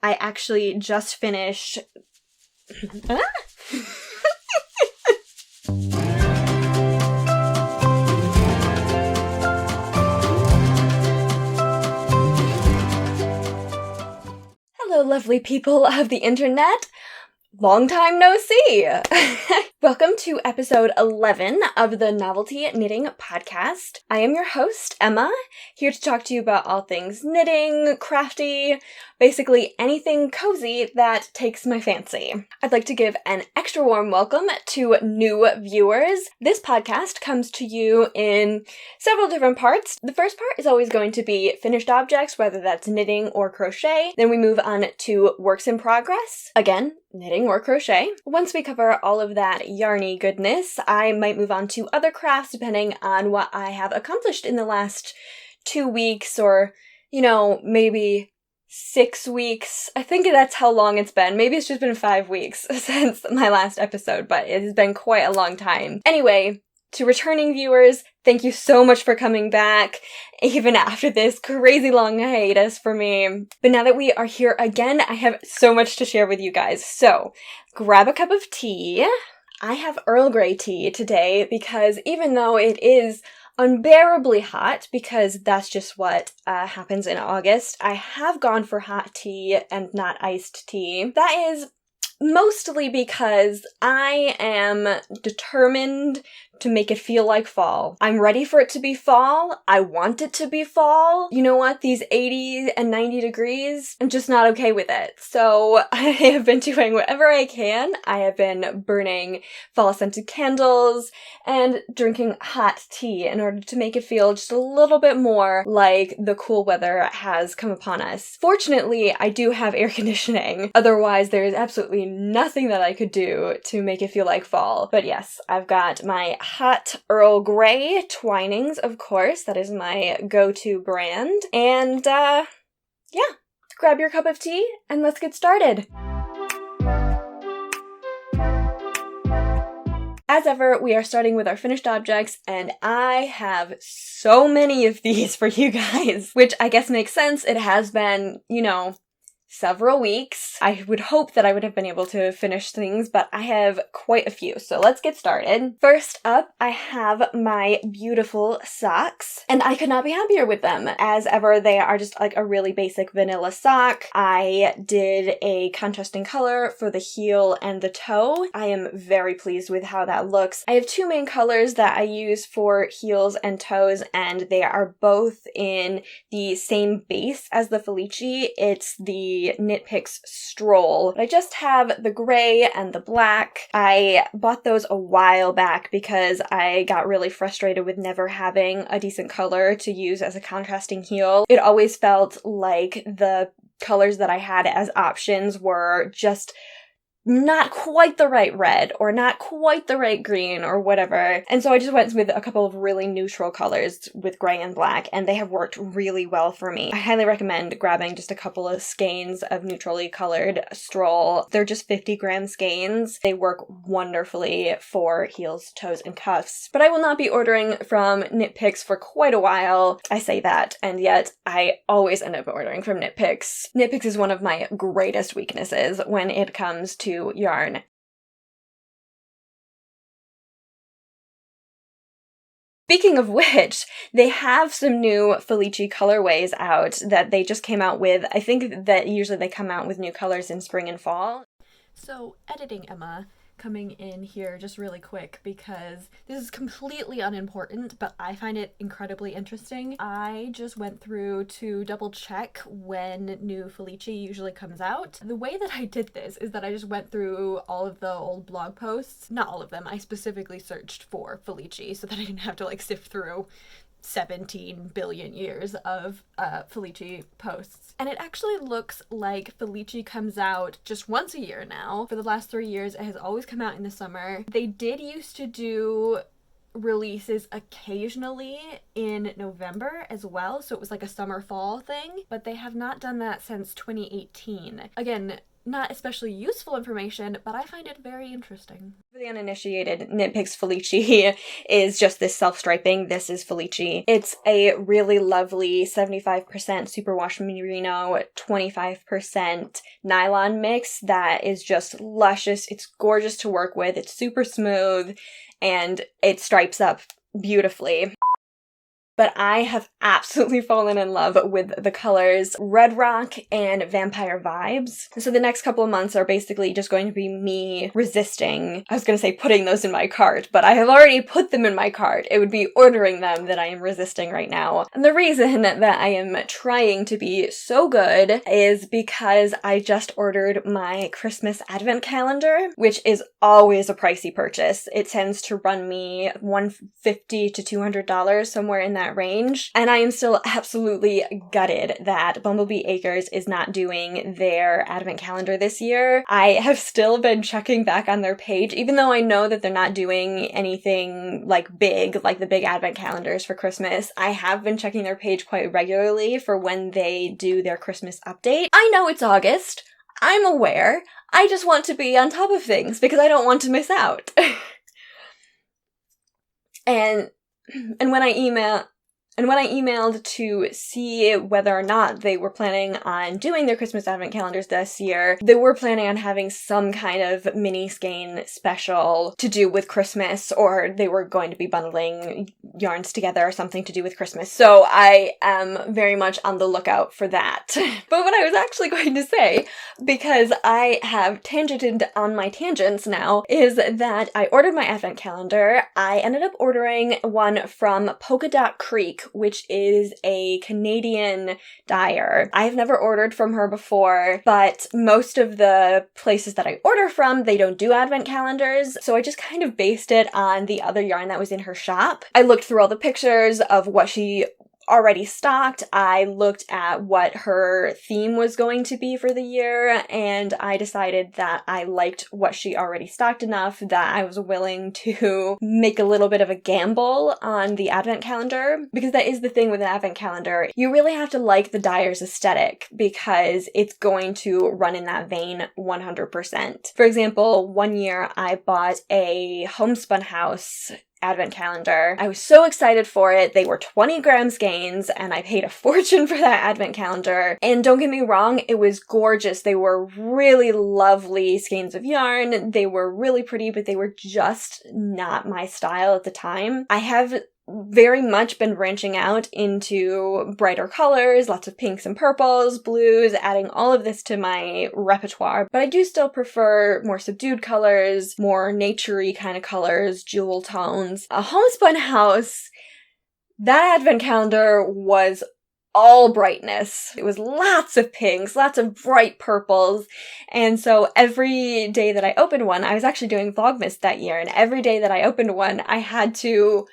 I actually just finished... Hello, lovely people of the internet. Long time no see! Welcome to episode 11 of the NovelTea Knitting Podcast. I am your host, Emma, here to talk to you about all things knitting, crafty, basically anything cozy that takes my fancy. I'd like to give an extra warm welcome to new viewers. This podcast comes to you in several different parts. The first part is always going to be finished objects, whether that's knitting or crochet. Then we move on to works in progress. Again, knitting or crochet. Once we cover all of that yarny goodness, I might move on to other crafts depending on what I have accomplished in the last 2 weeks or, maybe 6 weeks. I think that's how long it's been. Maybe it's just been 5 weeks since my last episode, but it has been quite a long time. Anyway, to returning viewers, thank you so much for coming back, even after this crazy long hiatus for me. But now that we are here again, I have so much to share with you guys. So, grab a cup of tea. I have Earl Grey tea today because even though it is unbearably hot, because that's just what happens in August, I have gone for hot tea and not iced tea. That is mostly because I am determined to make it feel like fall. I'm ready for it to be fall. I want it to be fall. You know what? These 80 and 90 degrees, I'm just not okay with it. So I have been doing whatever I can. I have been burning fall scented candles and drinking hot tea in order to make it feel just a little bit more like the cool weather has come upon us. Fortunately, I do have air conditioning. Otherwise, there is absolutely nothing that I could do to make it feel like fall. But yes, I've got my hot Earl Grey Twinings, of course. That is my go-to brand. And, grab your cup of tea and let's get started. As ever, we are starting with our finished objects, and I have so many of these for you guys, which I guess makes sense. It has been, several weeks. I would hope that I would have been able to finish things, but I have quite a few, so let's get started. First up, I have my beautiful socks, and I could not be happier with them. As ever, they are just like a really basic vanilla sock. I did a contrasting color for the heel and the toe. I am very pleased with how that looks. I have two main colors that I use for heels and toes, and they are both in the same base as the Felici. It's the Knit Picks Stroll. I just have the gray and the black. I bought those a while back because I got really frustrated with never having a decent color to use as a contrasting heel. It always felt like the colors that I had as options were just not quite the right red or not quite the right green or whatever. And so I just went with a couple of really neutral colors with gray and black, and they have worked really well for me. I highly recommend grabbing just a couple of skeins of neutrally colored Stroll. They're just 50-gram skeins. They work wonderfully for heels, toes, and cuffs. But I will not be ordering from Knit Picks for quite a while. I say that, and yet I always end up ordering from Knit Picks. Knit Picks is one of my greatest weaknesses when it comes to yarn. Speaking of which, they have some new Felici colorways out that they just came out with. I think that usually they come out with new colors in spring and fall. So, editing Emma, coming in here just really quick because this is completely unimportant, but I find it incredibly interesting. I just went through to double check when new Felici usually comes out. The way that I did this is that I just went through all of the old blog posts. Not all of them. I specifically searched for Felici so that I didn't have to sift through 17 billion years of Felici posts. And it actually looks like Felici comes out just once a year now. For the last 3 years, it has always come out in the summer. They did used to do releases occasionally in November as well, so it was like a summer fall thing, but they have not done that since 2018. Again, not especially useful information, but I find it very interesting. For the uninitiated, Knit Picks Felici is just this self-striping. This is Felici. It's a really lovely 75% superwash merino, 25% nylon mix that is just luscious. It's gorgeous to work with. It's super smooth, and it stripes up beautifully. But I have absolutely fallen in love with the colors Red Rock and Vampire Vibes. So the next couple of months are basically just going to be me resisting. I was going to say putting those in my cart, but I have already put them in my cart. It would be ordering them that I am resisting right now. And the reason that I am trying to be so good is because I just ordered my Christmas advent calendar, which is always a pricey purchase. It tends to run me $150 to $200, somewhere in that range, and I am still absolutely gutted that Bumblebee Acres is not doing their advent calendar this year. I have still been checking back on their page, even though I know that they're not doing anything like big, like the big advent calendars for Christmas. I have been checking their page quite regularly for when they do their Christmas update. I know it's August. I'm aware. I just want to be on top of things because I don't want to miss out. And when I emailed to see whether or not they were planning on doing their Christmas advent calendars this year, they were planning on having some kind of mini skein special to do with Christmas, or they were going to be bundling yarns together or something to do with Christmas. So I am very much on the lookout for that. But what I was actually going to say, because I have tangented on my tangents now, is that I ordered my advent calendar. I ended up ordering one from Polka Dot Creek, which is a Canadian dyer. I've never ordered from her before, but most of the places that I order from, they don't do advent calendars, so I just kind of based it on the other yarn that was in her shop. I looked through all the pictures of what she already stocked. I looked at what her theme was going to be for the year, and I decided that I liked what she already stocked enough that I was willing to make a little bit of a gamble on the advent calendar, because that is the thing with an advent calendar. You really have to like the dyer's aesthetic because it's going to run in that vein 100%. For example, one year I bought a Homespun House advent calendar. I was so excited for it. They were 20 gram skeins, and I paid a fortune for that advent calendar. And don't get me wrong, it was gorgeous. They were really lovely skeins of yarn. They were really pretty, but they were just not my style at the time. I have very much been branching out into brighter colors, lots of pinks and purples, blues, adding all of this to my repertoire, but I do still prefer more subdued colors, more naturey kind of colors, jewel tones. A Homespun House, that advent calendar was all brightness. It was lots of pinks, lots of bright purples, and so every day that I opened one, I was actually doing Vlogmas that year, and every day that I opened one, I had to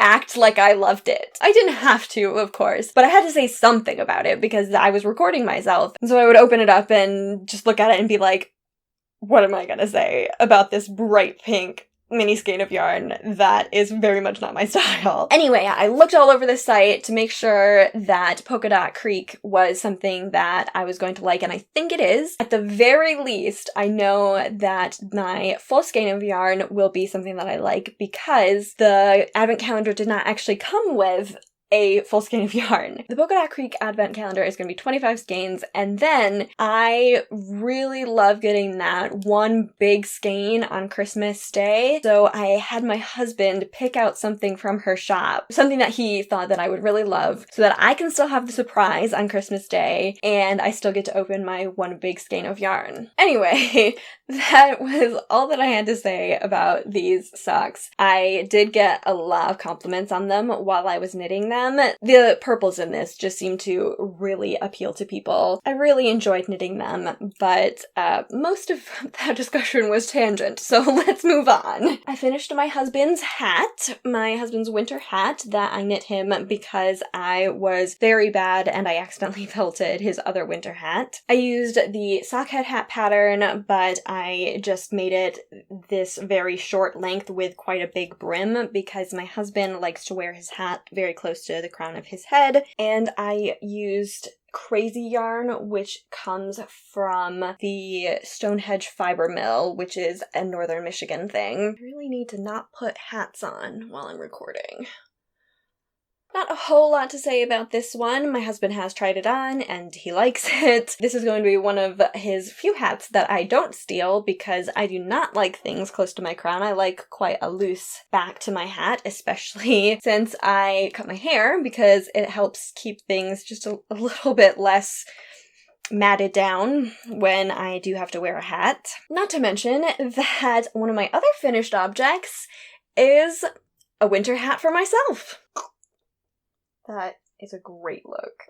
act like I loved it. I didn't have to, of course, but I had to say something about it because I was recording myself. And so I would open it up and just look at it and be like, what am I gonna say about this bright pink mini skein of yarn that is very much not my style? Anyway, I looked all over the site to make sure that Polka Dot Creek was something that I was going to like, and I think it is. At the very least, I know that my full skein of yarn will be something that I like because the advent calendar did not actually come with a full skein of yarn. The Polka Dot Creek advent calendar is going to be 25 skeins, and then I really love getting that one big skein on Christmas Day. So I had my husband pick out something from her shop, something that he thought that I would really love, so that I can still have the surprise on Christmas Day, and I still get to open my one big skein of yarn. Anyway, that was all that I had to say about these socks. I did get a lot of compliments on them while I was knitting them. The purples in this just seem to really appeal to people. I really enjoyed knitting them, but most of that discussion was tangent, so let's move on. I finished my husband's winter hat that I knit him because I was very bad and I accidentally felted his other winter hat. I used the Sockhead hat pattern, but I just made it this very short length with quite a big brim because my husband likes to wear his hat very close to the crown of his head, and I used Crazy yarn, which comes from the Stonehenge Fiber Mill, which is a northern Michigan thing. I really need to not put hats on while I'm recording. Not a whole lot to say about this one. My husband has tried it on and he likes it. This is going to be one of his few hats that I don't steal because I do not like things close to my crown. I like quite a loose back to my hat, especially since I cut my hair because it helps keep things just a little bit less matted down when I do have to wear a hat. Not to mention that one of my other finished objects is a winter hat for myself. That is a great look.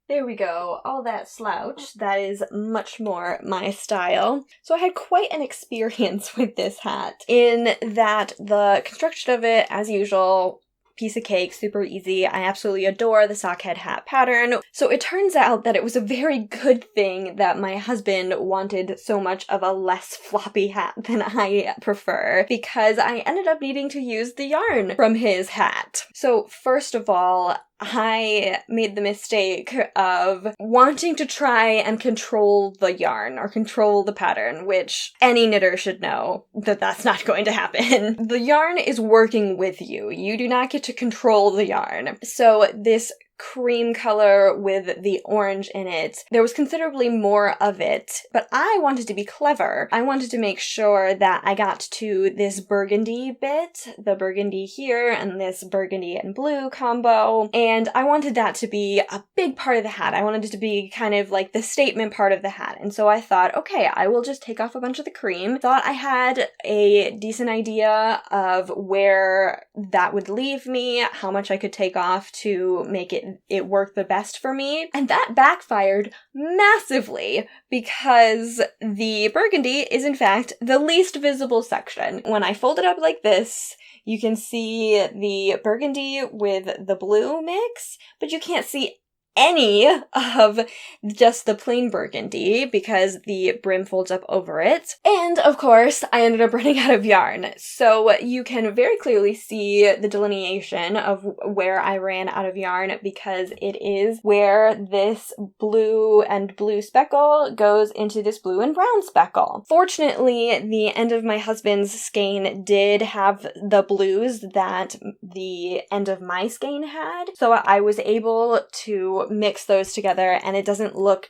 There we go, all that slouch. That is much more my style. So I had quite an experience with this hat in that the construction of it, as usual, piece of cake, super easy. I absolutely adore the Sockhead hat pattern. So it turns out that it was a very good thing that my husband wanted so much of a less floppy hat than I prefer, because I ended up needing to use the yarn from his hat. So first of all, I made the mistake of wanting to try and control the yarn or control the pattern, which any knitter should know that that's not going to happen. The yarn is working with you. You do not get to control the yarn. So this cream color with the orange in it, there was considerably more of it, but I wanted to be clever. I wanted to make sure that I got to this burgundy bit, the burgundy here, and this burgundy and blue combo, and I wanted that to be a big part of the hat. I wanted it to be kind of like the statement part of the hat, and so I thought, okay, I will just take off a bunch of the cream. Thought I had a decent idea of where that would leave me, how much I could take off to make it worked the best for me, and that backfired massively because the burgundy is in fact the least visible section. When I fold it up like this, you can see the burgundy with the blue mix, but you can't see any of just the plain burgundy because the brim folds up over it. And of course, I ended up running out of yarn. So you can very clearly see the delineation of where I ran out of yarn because it is where this blue and blue speckle goes into this blue and brown speckle. Fortunately, the end of my husband's skein did have the blues that the end of my skein had. So I was able to mix those together and it doesn't look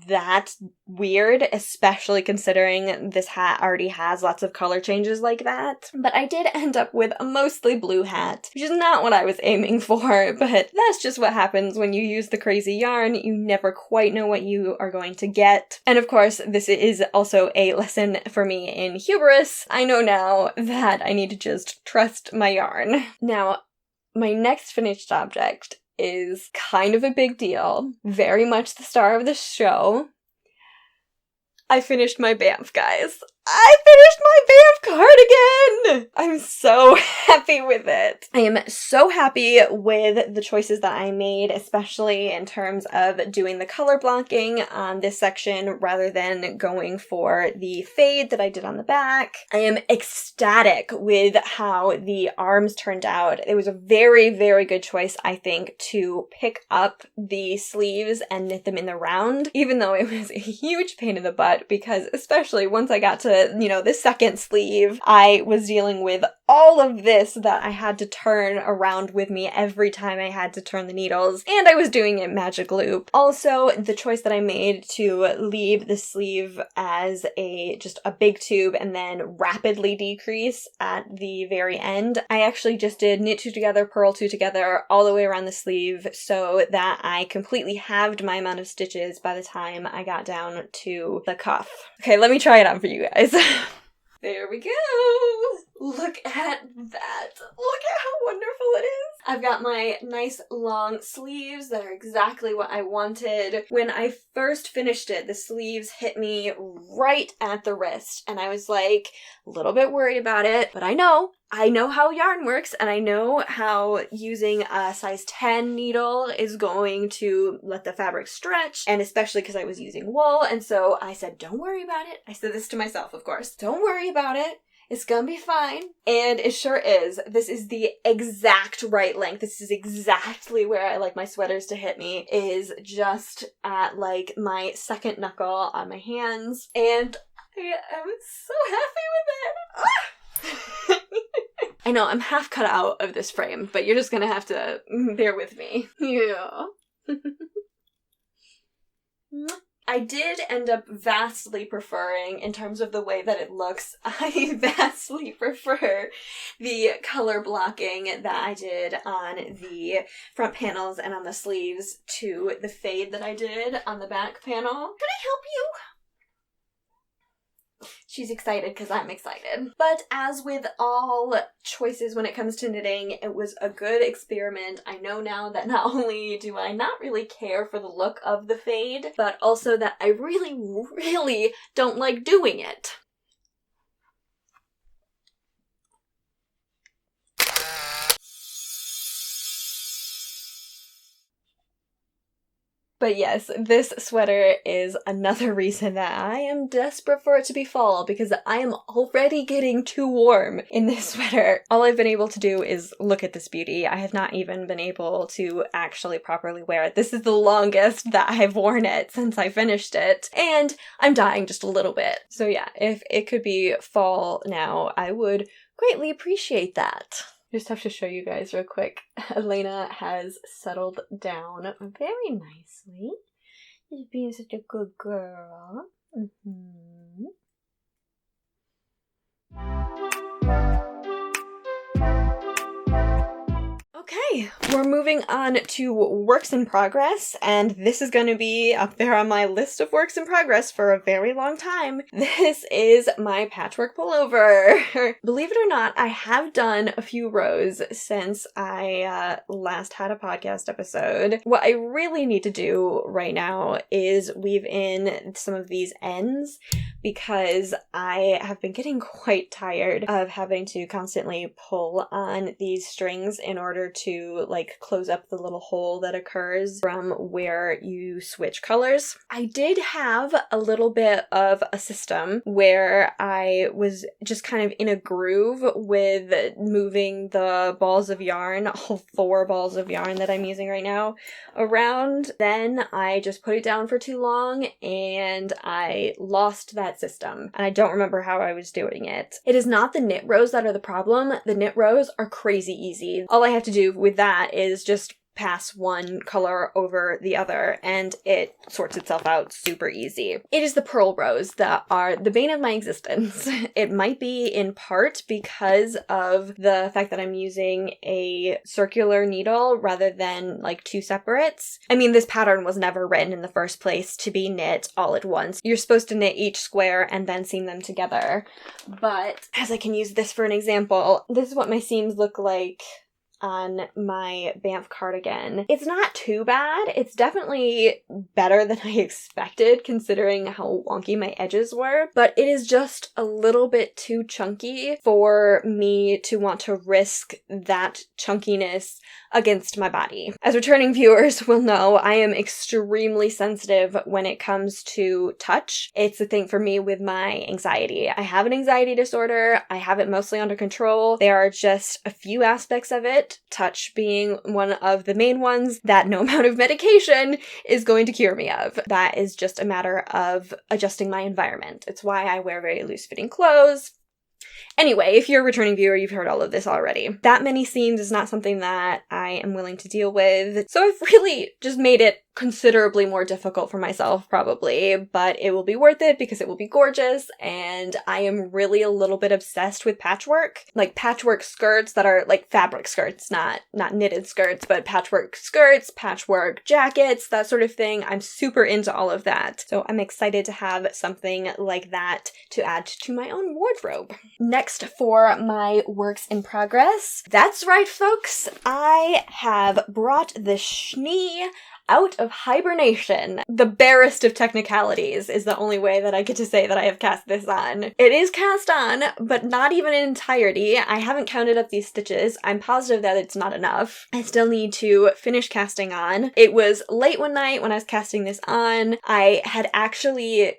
that weird, especially considering this hat already has lots of color changes like that. But I did end up with a mostly blue hat, which is not what I was aiming for, but that's just what happens when you use the crazy yarn. You never quite know what you are going to get. And of course, this is also a lesson for me in hubris. I know now that I need to just trust my yarn. Now, my next finished object is kind of a big deal, very much the star of the show. I finished my Banff, guys. I finished my Banff cardigan! I'm so happy with it. I am so happy with the choices that I made, especially in terms of doing the color blocking on this section rather than going for the fade that I did on the back. I am ecstatic with how the arms turned out. It was a very, very good choice, I think, to pick up the sleeves and knit them in the round, even though it was a huge pain in the butt because especially once I got to the second sleeve, I was dealing with all of this that I had to turn around with me every time I had to turn the needles, and I was doing it magic loop. Also, the choice that I made to leave the sleeve as just a big tube and then rapidly decrease at the very end, I actually just did knit two together, purl two together all the way around the sleeve so that I completely halved my amount of stitches by the time I got down to the cuff. Okay, let me try it on for you guys. There we go! Look at that! Look at how wonderful it is! I've got my nice long sleeves that are exactly what I wanted. When I first finished it, the sleeves hit me right at the wrist, and I was like, a little bit worried about it, but I know how yarn works, and I know how using a size 10 needle is going to let the fabric stretch, and especially because I was using wool, and so I said, don't worry about it. I said this to myself, of course. Don't worry about it. It's gonna be fine. And it sure is. This is the exact right length. This is exactly where I like my sweaters to hit me, is just at like my second knuckle on my hands. And I am so happy with it. I know, I'm half cut out of this frame, but you're just gonna have to bear with me. Yeah. I did end up vastly preferring, in terms of the way that it looks, I vastly prefer the color blocking that I did on the front panels and on the sleeves to the fade that I did on the back panel. Can I help you? She's excited because I'm excited. But as with all choices when it comes to knitting, it was a good experiment. I know now that not only do I not really care for the look of the fade, but also that I really, really don't like doing it. But yes, this sweater is another reason that I am desperate for it to be fall, because I am already getting too warm in this sweater. All I've been able to do is look at this beauty. I have not even been able to actually properly wear it. This is the longest that I've worn it since I finished it, and I'm dying just a little bit. So yeah, if it could be fall now, I would greatly appreciate that. Just have to show you guys real quick. Elena has settled down very nicely. She's being such a good girl. Okay, we're moving on to works in progress, and this is going to be up there on my list of works in progress for a very long time. This is my Patchwork Pullover. Believe it or not, I have done a few rows since I last had a podcast episode. What I really need to do right now is weave in some of these ends, because I have been getting quite tired of having to constantly pull on these strings in order to like close up the little hole that occurs from where you switch colors. I did have a little bit of a system where I was just kind of in a groove with moving the balls of yarn, all 4 balls of yarn that I'm using right now, around. Then I just put it down for too long and I lost that system, and I don't remember how I was doing it. It is not the knit rows that are the problem. The knit rows are crazy easy. All I have to do with that is just pass one color over the other and it sorts itself out super easy. It is the purl rows that are the bane of my existence. It might be in part because of the fact that I'm using a circular needle rather than like 2 separates. I mean, this pattern was never written in the first place to be knit all at once. You're supposed to knit each square and then seam them together. But as I can use this for an example, this is what my seams look like on my Banff cardigan. It's not too bad. It's definitely better than I expected considering how wonky my edges were, but it is just a little bit too chunky for me to want to risk that chunkiness against my body. As returning viewers will know, I am extremely sensitive when it comes to touch. It's a thing for me with my anxiety. I have an anxiety disorder. I have it mostly under control. There are just a few aspects of it, touch being one of the main ones, that no amount of medication is going to cure me of. That is just a matter of adjusting my environment. It's why I wear very loose-fitting clothes. Anyway, if you're a returning viewer, you've heard all of this already. That many seams is not something that I am willing to deal with, so I've really just made it considerably more difficult for myself, probably, but it will be worth it because it will be gorgeous, and I am really a little bit obsessed with patchwork. Like patchwork skirts that are like fabric skirts, not knitted skirts, but patchwork skirts, patchwork jackets, that sort of thing. I'm super into all of that, so I'm excited to have something like that to add to my own wardrobe. Next for my works in progress, that's right folks, I have brought the Schnee out of hibernation. The barest of technicalities is the only way that I get to say that I have cast this on. It is cast on, but not even in entirety. I haven't counted up these stitches. I'm positive that it's not enough. I still need to finish casting on. It was late one night when I was casting this on. I had actually...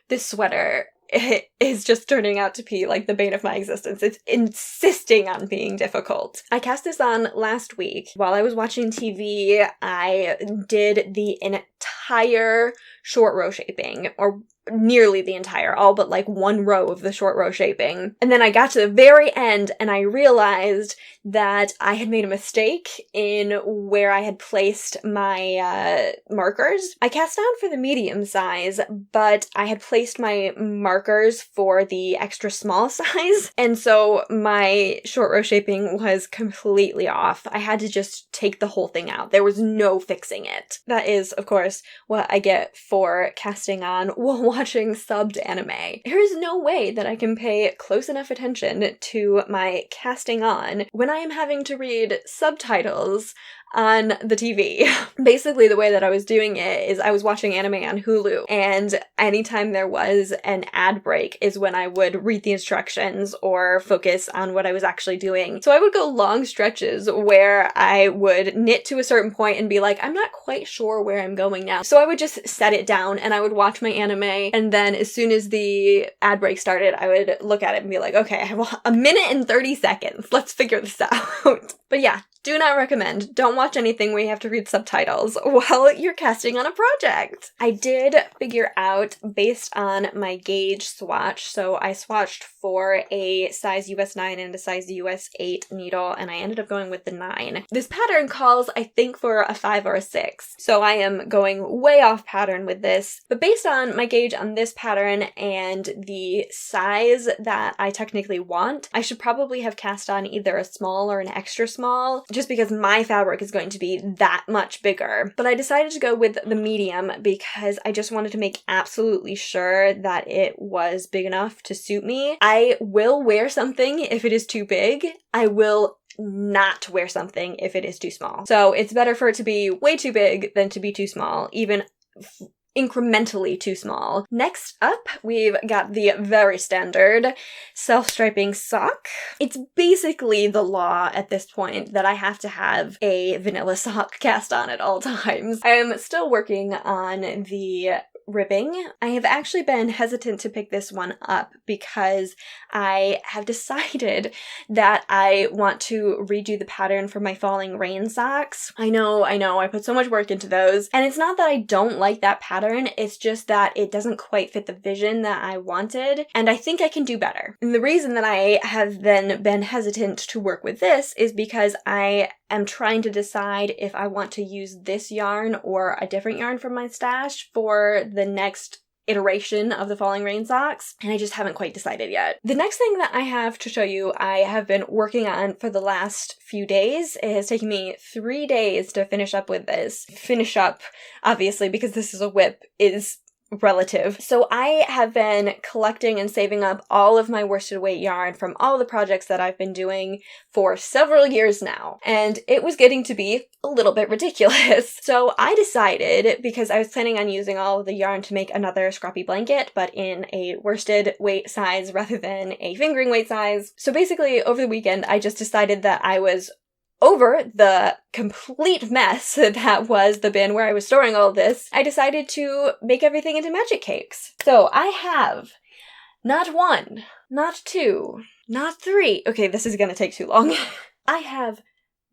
This sweater, it is just turning out to be like the bane of my existence. It's insisting on being difficult. I cast this on last week. While I was watching TV, I did the entire short row shaping, or nearly the entire, all but like one row of the short row shaping. And then I got to the very end and I realized that I had made a mistake in where I had placed my markers. I cast on for the medium size, but I had placed my markers for the extra small size, and so my short row shaping was completely off. I had to just take the whole thing out. There was no fixing it. That is, of course, what I get for casting on while watching subbed anime. There is no way that I can pay close enough attention to my casting on when I am having to read subtitles on the TV. Basically, the way that I was doing it is I was watching anime on Hulu, and anytime there was an ad break is when I would read the instructions or focus on what I was actually doing. So I would go long stretches where I would knit to a certain point and be like, I'm not quite sure where I'm going now. So I would just set it down and I would watch my anime, and then as soon as the ad break started, I would look at it and be like, okay, I have a minute and 30 seconds. Let's figure this out. But yeah, do not recommend. Don't watch anything where you have to read subtitles while you're casting on a project. I did figure out, based on my gauge swatch, so I swatched for a size US 9 and a size US 8 needle, and I ended up going with the 9. This pattern calls, I think, for a 5 or a 6, so I am going way off pattern with this. But based on my gauge on this pattern and the size that I technically want, I should probably have cast on either a small or an extra small, just because my fabric is going to be that much bigger. But I decided to go with the medium because I just wanted to make absolutely sure that it was big enough to suit me. I will wear something if it is too big. I will not wear something if it is too small. So it's better for it to be way too big than to be too small, even incrementally too small. Next up, we've got the very standard self-striping sock. It's basically the law at this point that I have to have a vanilla sock cast on at all times. I am still working on the ribbing. I have actually been hesitant to pick this one up because I have decided that I want to redo the pattern for my falling rain socks. I know, I put so much work into those, and it's not that I don't like that pattern, it's just that it doesn't quite fit the vision that I wanted, and I think I can do better. And the reason that I have then been hesitant to work with this is because I am trying to decide if I want to use this yarn or a different yarn from my stash for the next iteration of the falling rain socks, and I just haven't quite decided yet. The next thing that I have to show you, I have been working on for the last few days. It has taken me 3 days to finish up with this. Finish up, obviously, because this is a whip, is relative. So I have been collecting and saving up all of my worsted weight yarn from all the projects that I've been doing for several years now, and it was getting to be a little bit ridiculous. So I decided, because I was planning on using all of the yarn to make another scrappy blanket, but in a worsted weight size rather than a fingering weight size. So basically over the weekend I just decided that I was over the complete mess that was the bin where I was storing all of this. I decided to make everything into magic cakes. So I have not 1, not 2, not 3. Okay, this is gonna take too long. I have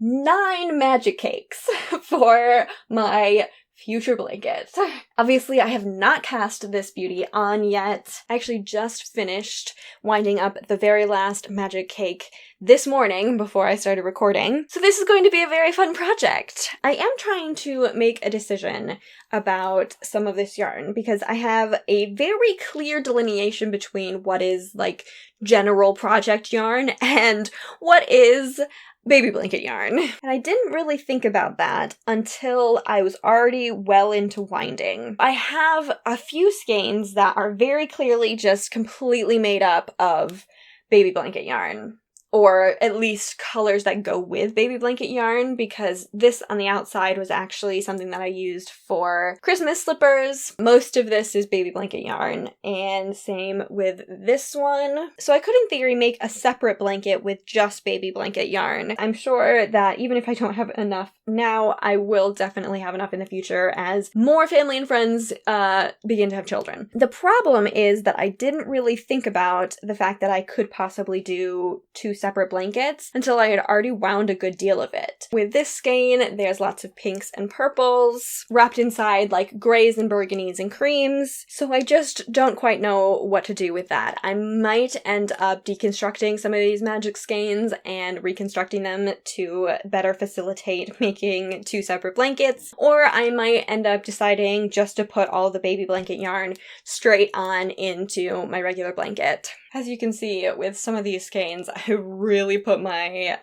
9 magic cakes for my future blanket. Obviously, I have not cast this beauty on yet. I actually just finished winding up the very last magic cake this morning before I started recording. So this is going to be a very fun project. I am trying to make a decision about some of this yarn because I have a very clear delineation between what is like general project yarn and what is baby blanket yarn. And I didn't really think about that until I was already well into winding. I have a few skeins that are very clearly just completely made up of baby blanket yarn, or at least colors that go with baby blanket yarn, because this on the outside was actually something that I used for Christmas slippers. Most of this is baby blanket yarn, and same with this one. So I could in theory make a separate blanket with just baby blanket yarn. I'm sure that even if I don't have enough now I will definitely have enough in the future as more family and friends begin to have children. The problem is that I didn't really think about the fact that I could possibly do 2 separate blankets until I had already wound a good deal of it. With this skein, there's lots of pinks and purples wrapped inside like grays and burgundies and creams, so I just don't quite know what to do with that. I might end up deconstructing some of these magic skeins and reconstructing them to better facilitate making 2 separate blankets, or I might end up deciding just to put all the baby blanket yarn straight on into my regular blanket. As you can see with some of these skeins, I really put my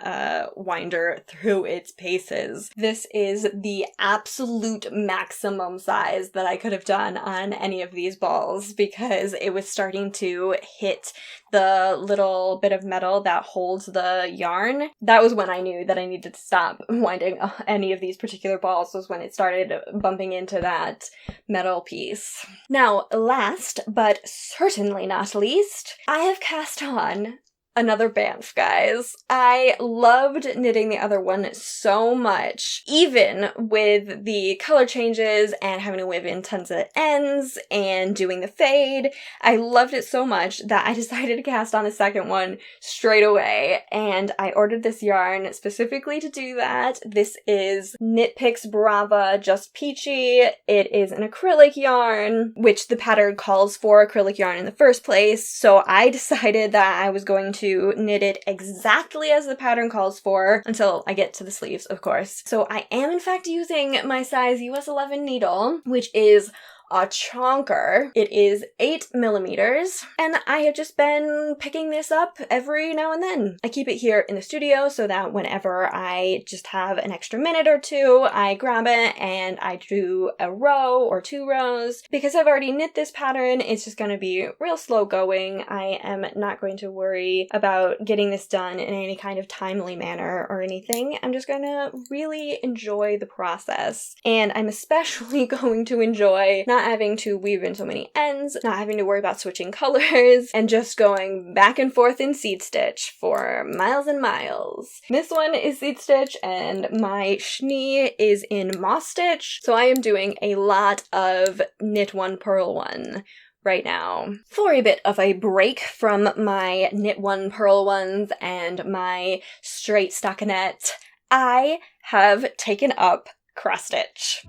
winder through its paces. This is the absolute maximum size that I could have done on any of these balls because it was starting to hit the little bit of metal that holds the yarn. That was when I knew that I needed to stop winding any of these particular balls, was when it started bumping into that metal piece. Now, last but certainly not least, I have cast on another Banff, guys. I loved knitting the other one so much, even with the color changes and having to weave in tons of ends and doing the fade. I loved it so much that I decided to cast on the second one straight away, and I ordered this yarn specifically to do that. This is Knit Picks Brava Just Peachy. It is an acrylic yarn, which the pattern calls for acrylic yarn in the first place, so I decided that I was going to knit it exactly as the pattern calls for until I get to the sleeves, of course. So I am in fact using my size US 11 needle, which is a chonker. It is 8 millimeters, and I have just been picking this up every now and then. I keep it here in the studio so that whenever I just have an extra minute or two, I grab it and I do a row or 2 rows. Because I've already knit this pattern, it's just going to be real slow going. I am not going to worry about getting this done in any kind of timely manner or anything. I'm just going to really enjoy the process. And I'm especially going to enjoy not having to weave in so many ends, not having to worry about switching colors, and just going back and forth in seed stitch for miles and miles. This one is seed stitch and my Schnee is in moss stitch, so I am doing a lot of knit one, purl one right now. For a bit of a break from my knit one, purl ones and my straight stockinette, I have taken up cross stitch.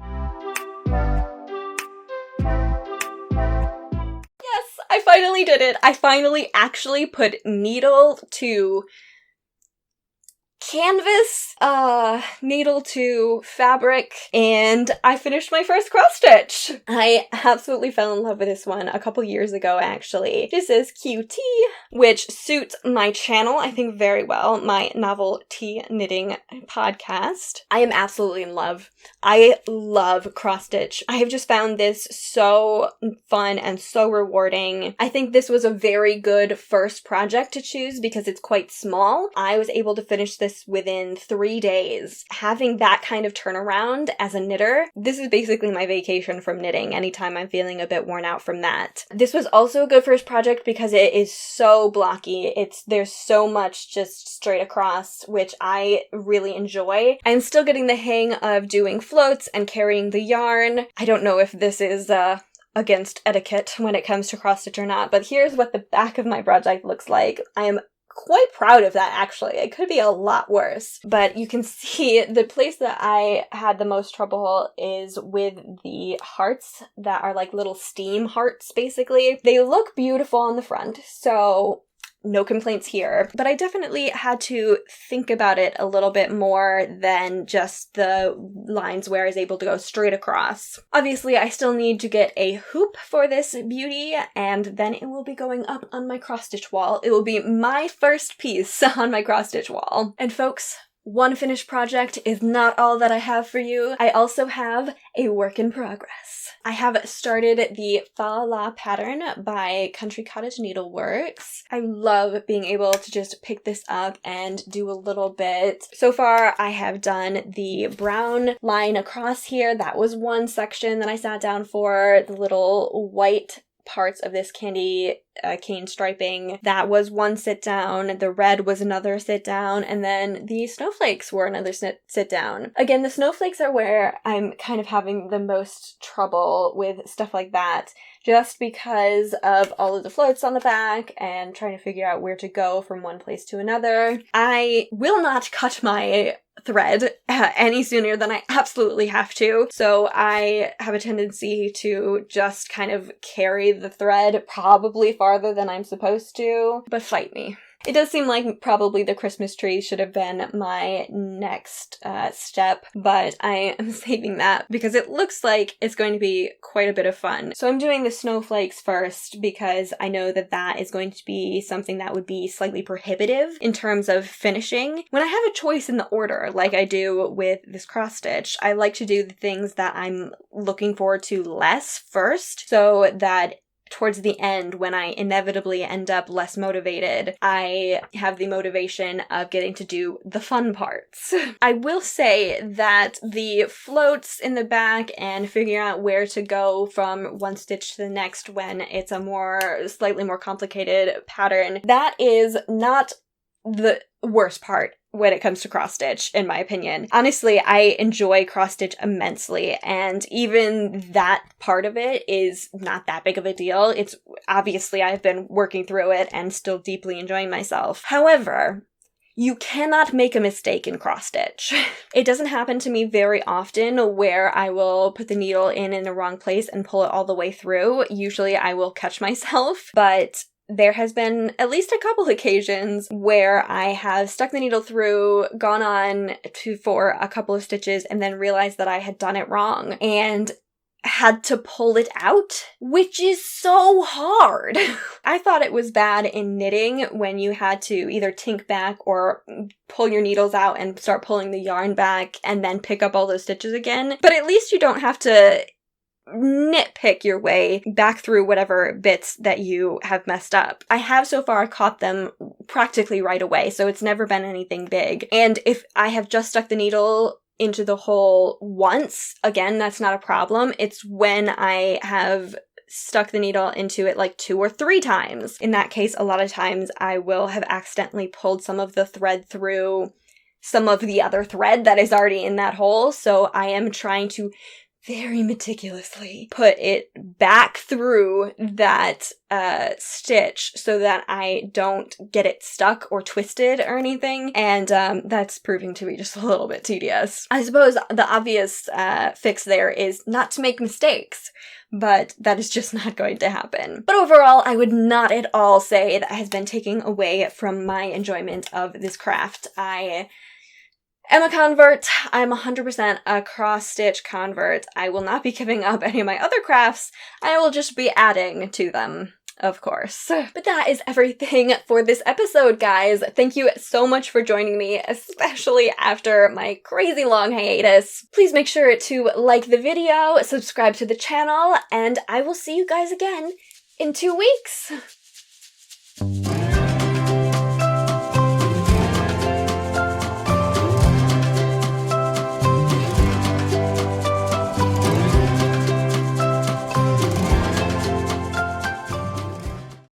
I finally did it. I finally actually put needle to canvas, needle to fabric, and I finished my first cross stitch. I absolutely fell in love with this one a couple years ago, actually. This is CuTea, which suits my channel, I think, very well, my NovelTea Knitting Podcast. I am absolutely in love. I love cross stitch. I have just found this so fun and so rewarding. I think this was a very good first project to choose because it's quite small. I was able to finish this within 3 days. Having that kind of turnaround as a knitter, this is basically my vacation from knitting anytime I'm feeling a bit worn out from that. This was also a good first project because it is so blocky. There's so much just straight across, which I really enjoy. I'm still getting the hang of doing floats and carrying the yarn. I don't know if this is against etiquette when it comes to cross stitch or not, but here's what the back of my project looks like. I am quite proud of that, actually. It could be a lot worse. But you can see the place that I had the most trouble is with the hearts that are like little steam hearts, basically. They look beautiful on the front, so no complaints here, but I definitely had to think about it a little bit more than just the lines where I was able to go straight across. Obviously, I still need to get a hoop for this beauty, and then it will be going up on my cross-stitch wall. It will be my first piece on my cross-stitch wall. And folks, one finished project is not all that I have for you. I also have a work in progress. I have started the Fa La pattern by Country Cottage Needleworks. I love being able to just pick this up and do a little bit. So far, I have done the brown line across here. That was one section that I sat down for. The little white parts of this candy cane striping. That was one sit down, the red was another sit down, and then the snowflakes were another sit down. Again, the snowflakes are where I'm kind of having the most trouble with stuff like that, just because of all of the floats on the back and trying to figure out where to go from one place to another. I will not cut my thread any sooner than I absolutely have to, so I have a tendency to just kind of carry the thread probably farther than I'm supposed to, but fight me. It does seem like probably the Christmas tree should have been my next step, but I am saving that because it looks like it's going to be quite a bit of fun. So I'm doing the snowflakes first because I know that that is going to be something that would be slightly prohibitive in terms of finishing. When I have a choice in the order, like I do with this cross stitch, I like to do the things that I'm looking forward to less first, so that towards the end, when I inevitably end up less motivated, I have the motivation of getting to do the fun parts. I will say that the floats in the back and figuring out where to go from one stitch to the next when it's a slightly more complicated pattern, that is not the worst part when it comes to cross stitch, in my opinion. Honestly, I enjoy cross stitch immensely, and even that part of it is not that big of a deal. It's obviously I've been working through it and still deeply enjoying myself. However, you cannot make a mistake in cross stitch. It doesn't happen to me very often where I will put the needle in the wrong place and pull it all the way through. Usually I will catch myself, but there has been at least a couple occasions where I have stuck the needle through, gone on for a couple of stitches, and then realized that I had done it wrong and had to pull it out, which is so hard. I thought it was bad in knitting when you had to either tink back or pull your needles out and start pulling the yarn back and then pick up all those stitches again. But at least you don't have to nitpick your way back through whatever bits that you have messed up. I have so far caught them practically right away, so it's never been anything big. And if I have just stuck the needle into the hole once, again, that's not a problem. It's when I have stuck the needle into it like 2 or 3 times. In that case, a lot of times I will have accidentally pulled some of the thread through some of the other thread that is already in that hole, so I am trying to very meticulously put it back through that stitch so that I don't get it stuck or twisted or anything, and that's proving to be just a little bit tedious. I suppose the obvious fix there is not to make mistakes, but that is just not going to happen. But overall, I would not at all say that has been taking away from my enjoyment of this craft. I am a convert. I'm 100% a cross-stitch convert. I will not be giving up any of my other crafts. I will just be adding to them, of course. But that is everything for this episode, guys. Thank you so much for joining me, especially after my crazy long hiatus. Please make sure to like the video, subscribe to the channel, and I will see you guys again in 2 weeks.